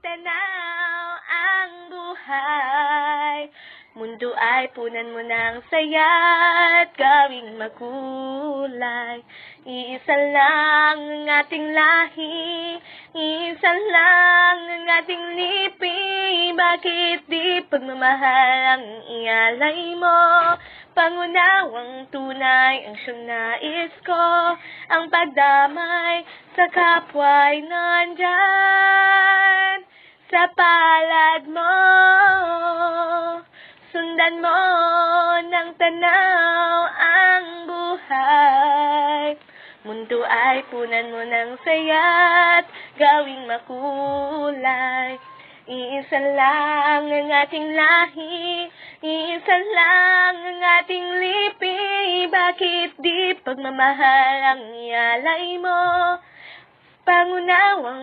tanaw ang buhay. Mundo ay punan mo ng saya't gawing makulay. Iisa lang ang ating lahi, iisa lang ang ating lipi. Bakit di pagmamahal ang ialay mo? Pangunawang tunay ang siyang nais ko. Ang pagdamay sa kapwa'y nandyan sa palad mo. Sundan mo ng tanaw ang buhay. Mundo ay punan mo ng saya't gawing makulay. Iisa lang ang ating lahi, iisa lang ang ating lipi. Bakit di pagmamahal ang ialay mo? Pangunawang